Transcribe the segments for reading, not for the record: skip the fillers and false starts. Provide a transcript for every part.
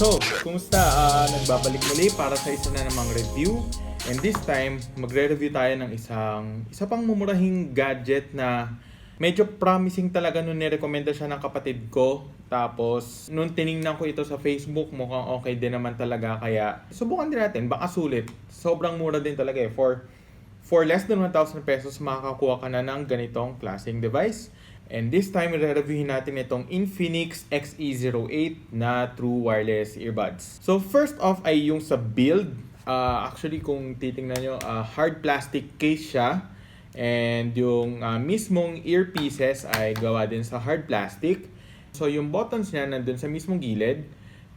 So, kumusta? Nagbabalik muli para sa isa na namang review. And this time, magre-review tayo ng isa pang mumurahing gadget na medyo promising talaga nung nirekomenda siya ng kapatid ko. Tapos, nung tiningnan ko ito sa Facebook, mukhang okay din naman talaga. Kaya, subukan din natin. Baka sulit. Sobrang mura din talaga eh. For less than 1,000 pesos, makakakuha ka na ng ganitong klaseng device. And this time, re-reviewin natin itong Infinix XE08 na true wireless earbuds. So first off ay yung sa build. Actually, kung titingnan nyo, hard plastic case siya. And yung mismong earpieces ay gawa din sa hard plastic. So yung buttons niya nandun sa mismong gilid.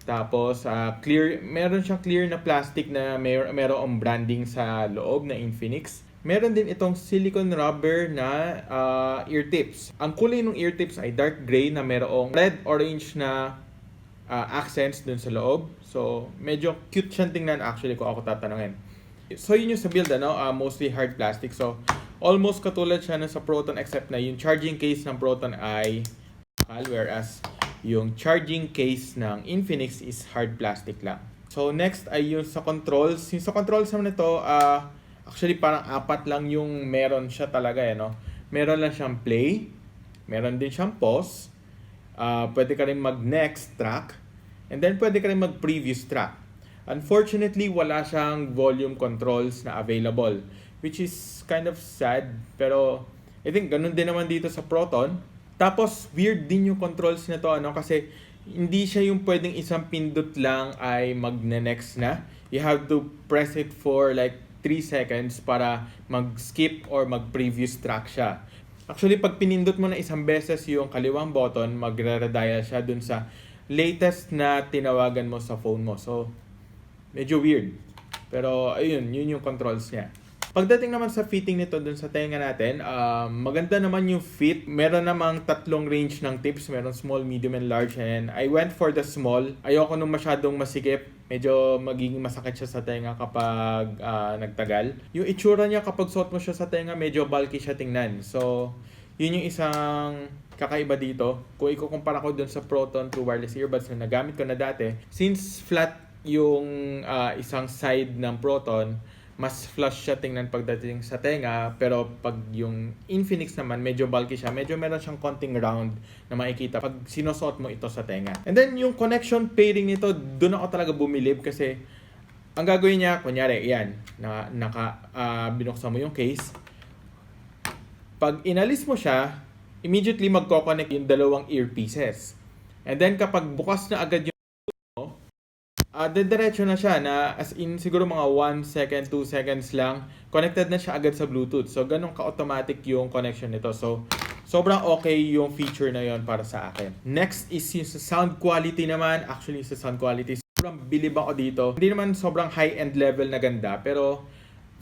Tapos clear, meron siyang clear na plastic na mayroong branding sa loob na Infinix. Meron din itong silicone rubber na ear tips. Ang kulay ng ear tips ay dark gray na mayroong red-orange na accents dun sa loob. So, medyo cute siyang tingnan actually kung ako tatanungin. So, yun yung sa build, mostly hard plastic. So, almost katulad siya na sa Proton except na yung charging case ng Proton ay bakal, whereas yung charging case ng Infinix is hard plastic lang. So, next ay yung sa controls. Yung sa controls naman ito, actually, parang apat lang yung meron siya talaga, no? Meron lang siyang play, meron din siyang pause, pwede ka rin mag-next track, and then pwede ka rin mag-previous track. Unfortunately, wala siyang volume controls na available, which is kind of sad, pero I think ganun din naman dito sa Proton. Tapos, weird din yung controls na to, kasi hindi siya yung pwedeng isang pindot lang ay mag-next na. You have to press it for like 3 seconds para mag-skip or mag-previous track siya. Actually, pag pinindot mo na isang beses yung kaliwang button, magre-redial siya dun sa latest na tinawagan mo sa phone mo. So, medyo weird. Pero, ayun, yun yung controls niya. Pagdating naman sa fitting nito dun sa tenga natin, maganda naman yung fit. Meron namang tatlong range ng tips. Meron small, medium, and large. And I went for the small. Ayoko nung masyadong masikip. Medyo magiging masakit siya sa tenga kapag nagtagal. Yung itsura niya kapag suot mo siya sa tenga, medyo bulky siya tingnan. So, yun yung isang kakaiba dito. Kung ikukumpara ko dun sa Proton True Wireless Earbuds na nagamit ko na dati, since flat yung isang side ng Proton, mas flush siya tingnan pagdating sa tenga, pero pag yung Infinix naman, medyo bulky siya, medyo meron siyang konting round na makikita pag sinusuot mo ito sa tenga. And then yung connection pairing nito, doon ako talaga bumilib kasi ang gagawin niya, kunyari, yan, binuksan mo yung case. Pag inalis mo siya, immediately magko-connect yung dalawang earpieces. And then kapag bukas na agad yung diretso na siya na as in siguro mga 1 second, 2 seconds lang, connected na siya agad sa Bluetooth. So, ganun ka-automatic yung connection nito. So, sobrang okay yung feature na yon para sa akin. Next is yung sa sound quality naman. Actually, sa sound quality, sobrang bilib ako dito. Hindi naman sobrang high-end level na ganda, pero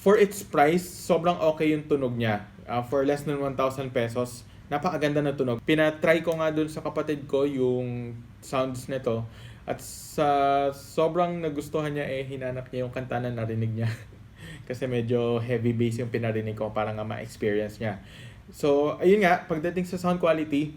for its price, sobrang okay yung tunog niya. For less than 1,000 pesos, napakaganda na tunog. Pinatry ko nga dun sa kapatid ko yung sounds nito. At sa sobrang nagustuhan niya, hinanap niya yung kanta na narinig niya. Kasi medyo heavy bass yung pinarinig ko para nga ma-experience niya. So, ayun nga, pagdating sa sound quality,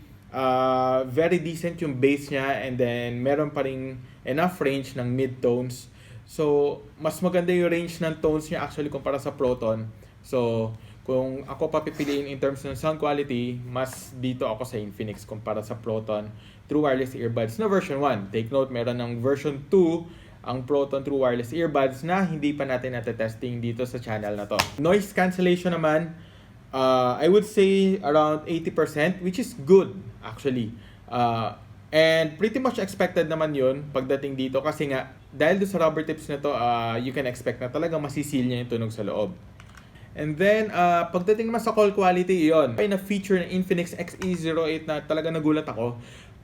very decent yung bass niya, and then meron pa rin enough range ng mid-tones. So, mas maganda yung range ng tones niya actually kumpara sa Proton. So, kung ako papipiliin in terms ng sound quality, mas dito ako sa Infinix kumpara sa Proton True Wireless Earbuds na version 1. Take note, meron ng version 2 ang Proton True Wireless Earbuds na hindi pa natin natetesting dito sa channel na to. Noise cancellation naman, I would say around 80%, which is good actually. And pretty much expected naman yun pagdating dito kasi nga, dahil doon sa rubber tips na to, you can expect na talagang masisil niya yung tunog sa loob. And then, pagdating naman sa call quality, yun. May na-feature ng Infinix XE08 na talaga nagulat ako.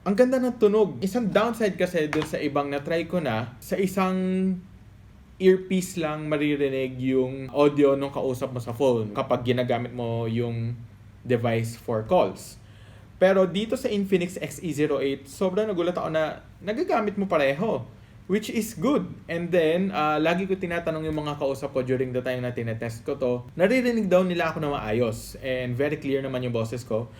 Ang ganda ng tunog. Isang downside kasi dun sa ibang na-try ko na, sa isang earpiece lang maririnig yung audio nung kausap mo sa phone kapag ginagamit mo yung device for calls. Pero dito sa Infinix XE08, sobrang nagulat ako na nagagamit mo pareho. Which is good. And then, lagi ko tinatanong yung mga kausap ko during the time na tinetest ko to, naririnig daw nila ako na maayos. And very clear naman yung boses ko.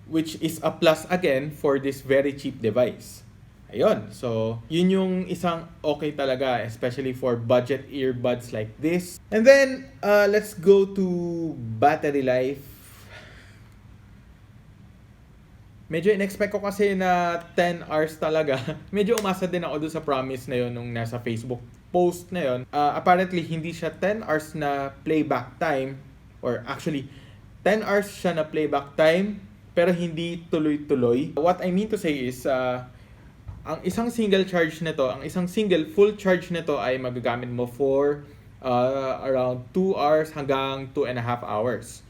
Which is a plus again for this very cheap device. Ayun. So, yun yung isang okay talaga, especially for budget earbuds like this. And then, let's go to battery life. Medyo in-expect ko kasi na 10 hours talaga. Medyo umasa din ako doon sa promise na yun nung nasa Facebook post na yun. Apparently, hindi siya 10 hours na playback time. Or actually, 10 hours siya na playback time, pero hindi tuloy-tuloy. What I mean to say is, ang isang single charge nito, ang isang single full charge nito ay magagamit mo for around 2 hours hanggang 2.5 hours.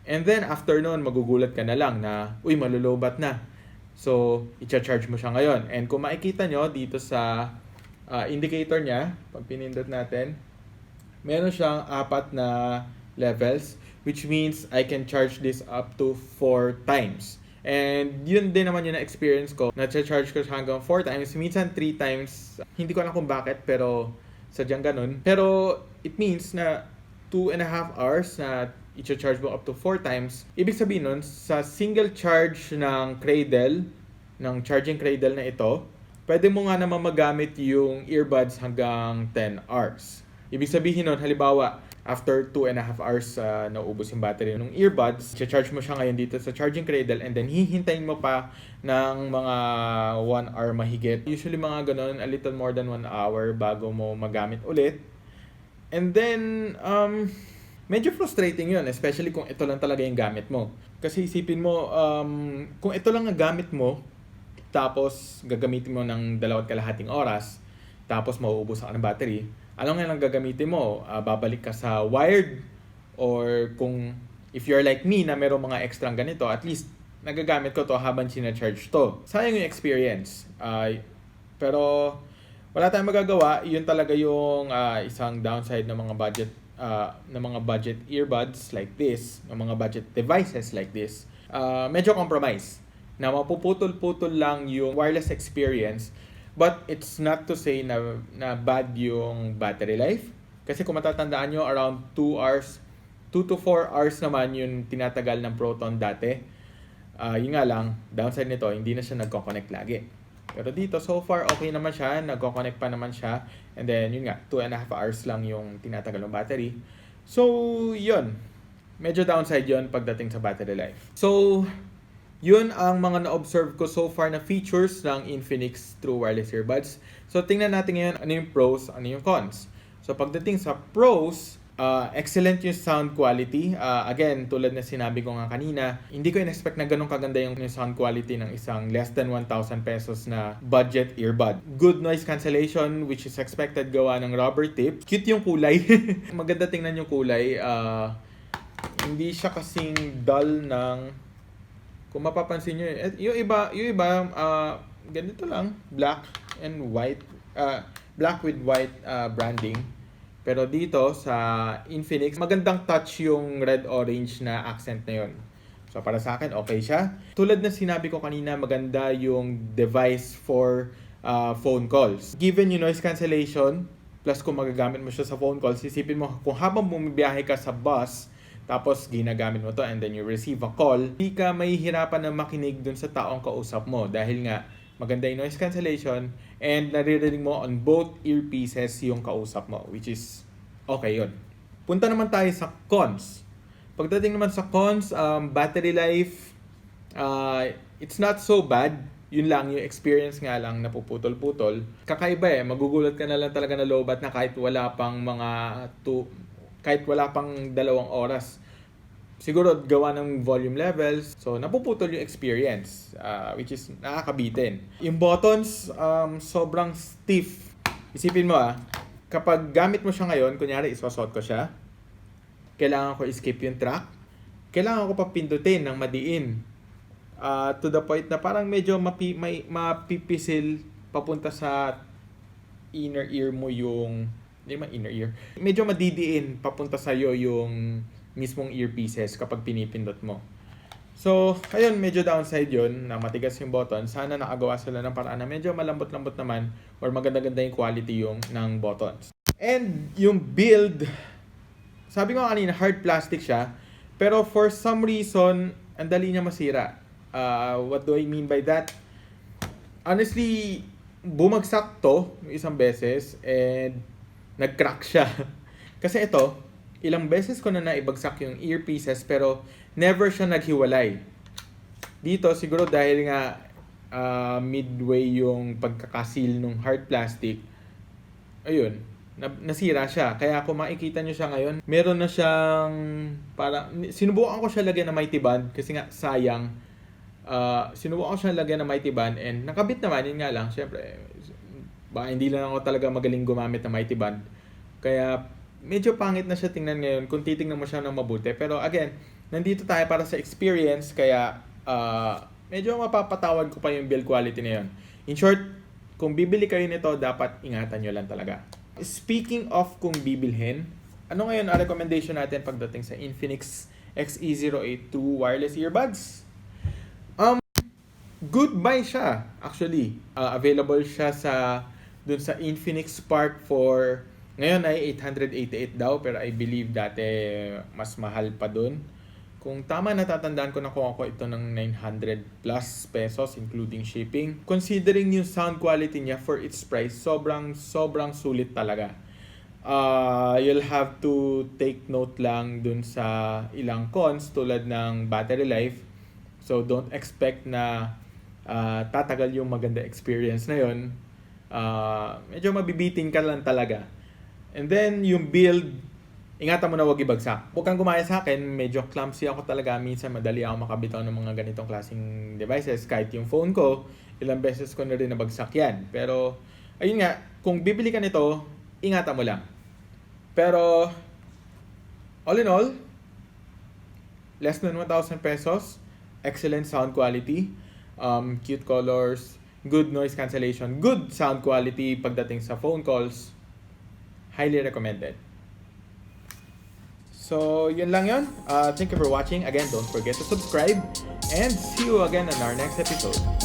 And then after noon, magugulat ka na lang na, uy, malulobat na. So, i-charge mo siya ngayon. And kung makikita nyo dito sa indicator niya, pag pinindot natin, meron siyang 4 na levels, which means I can charge this up to 4 times. And yun din naman yung na-experience ko. Na-charge ko siya hanggang 4 times, minsan 3 times. Hindi ko alam kung bakit, pero sadyang ganun. Pero it means na 2.5 hours na i-charge mo up to 4 times. Ibig sabihin nun, sa single charge ng cradle, ng charging cradle na ito, pwede mo nga naman magamit yung earbuds hanggang 10 hours. Ibig sabihin nun, halimbawa, after 2.5 hours naubos yung battery ng earbuds, i-charge mo siya ngayon dito sa charging cradle and then hihintayin mo pa ng mga 1 hour mahigit. Usually mga ganun, a little more than 1 hour bago mo magamit ulit. And then, medyo frustrating yun, especially kung ito lang talaga yung gamit mo. Kasi isipin mo, kung ito lang ang gamit mo, tapos gagamitin mo ng 2.5 oras, tapos mauubos ka ng battery, ano nga lang gagamitin mo? Babalik ka sa wired, or kung if you're like me na merong mga extra ganito, at least nagagamit ko to habang sinacharge to. Sayang yung experience. Pero wala tayong magagawa. Yun talaga yung isang downside ng mga budget earbuds like this, ng mga budget devices like this. Medyo compromise na mapuputol-putol lang yung wireless experience. But it's not to say na bad yung battery life. Kasi kung matatandaan nyo, around 2 to 4 hours naman yung tinatagal ng Proton dati. Yun nga lang, downside nito, hindi na siya nagko-connect lagi. Pero dito, so far, okay naman siya. Nagko-connect pa naman siya. And then, yun nga, 2.5 hours lang yung tinatagal ng battery. So, yun. Medyo downside yun pagdating sa battery life. So, yun ang mga na-observe ko so far na features ng Infinix True Wireless Earbuds. So, tingnan natin ngayon ano yung pros, ano yung cons. So, pagdating sa pros, excellent yung sound quality. Again, tulad na sinabi ko nga kanina, hindi ko in-expect na ganun kaganda yung sound quality ng isang less than 1,000 pesos na budget earbud. Good noise cancellation, which is expected gawa ng rubber tip. Cute yung kulay. Maganda tingnan yung kulay. Hindi siya kasing dull ng... Kung mapapansin nyo, yung iba, ganito lang, black and white, black with white branding. Pero dito sa Infinix, magandang touch yung red-orange na accent na yun. So para sa akin, okay siya. Tulad na sinabi ko kanina, maganda yung device for phone calls. Given yung noise cancellation, plus kung magagamit mo siya sa phone calls, isipin mo, kung habang bumibiyahe ka sa bus, tapos ginagamit mo to and then you receive a call, hindi ka mahihirapan na makinig dun sa taong kausap mo dahil nga maganda yung noise cancellation and naririnig mo on both earpieces yung kausap mo, which is okay yun. Punta naman tayo sa cons. Pagdating naman sa cons, battery life, it's not so bad. Yun lang, yung experience nga lang napuputol-putol. Kakaiba magugulat ka na lang talaga na lowbat na kahit wala pang 2 oras. Siguro gawa ng volume levels. So, napuputol yung experience, which is nakakabitin. Yung buttons, sobrang stiff. Isipin mo kapag gamit mo siya ngayon, kunyari iswasot ko siya, kailangan ko escape yung track, kailangan ko pa pindutin ng madiin. To the point na parang medyo mapipisil papunta sa inner ear mo yung... Hindi man inner ear. Medyo madidiin papunta sa'yo yung mismong earpieces kapag pinipindot mo. So, ayun, medyo downside yun na matigas yung button. Sana nakagawa sila ng paraan na medyo malambot-lambot naman or maganda-ganda yung quality ng buttons. And yung build, sabi ko kanina, hard plastic siya. Pero for some reason, ang dali niya masira. What do I mean by that? Honestly, bumagsak to isang beses and nag-crack siya. Kasi ito, ilang beses ko na naibagsak yung earpieces pero never siya naghiwalay. Dito siguro dahil nga midway yung pagkakasil ng hard plastic, ayun, nasira siya. Kaya kung makikita nyo siya ngayon, meron na siyang sinubukan ko siya lagyan ng mighty band kasi nga sayang. Sinubukan ko siya lagyan ng mighty band and nakabit naman, yun nga lang, syempre baka hindi lang ako talaga magaling gumamit ng mighty band. Kaya medyo pangit na siya tingnan ngayon kung titingnan mo siya ng mabuti. Pero again, nandito tayo para sa experience kaya medyo mapapatawad ko pa yung build quality na yun. In short, kung bibili kayo nito, dapat ingatan nyo lang talaga. Speaking of kung bibilhin, ano ngayon ang recommendation natin pagdating sa Infinix XE08 wireless earbuds? Good buy siya, actually. Available siya dun sa Infinix Spark for, ngayon ay 888 daw, pero I believe dati mas mahal pa dun. Kung tama, natatandaan ko na kuha ko ito ng 900 plus pesos including shipping. Considering yung sound quality niya for its price, sobrang sulit talaga. You'll have to take note lang dun sa ilang cons tulad ng battery life. So don't expect na tatagal yung maganda experience na yun. Medyo mabibitin ka lang talaga. And then yung build, ingatan mo na wag ibagsak. Huwag kang gumaya sa akin, medyo clumsy ako talaga. Minsan madali ako makabitaw ng mga ganitong klaseng devices. Kahit yung phone ko, ilang beses ko na rin nabagsak yan. Pero, ayun nga, kung bibili ka nito, ingatan mo lang. Pero, all in all, less than 1,000 pesos, excellent sound quality, cute colors, good noise cancellation, good sound quality pagdating sa phone calls, highly recommended. So, yun lang yun. Thank you for watching. Again, don't forget to subscribe and see you again on our next episode.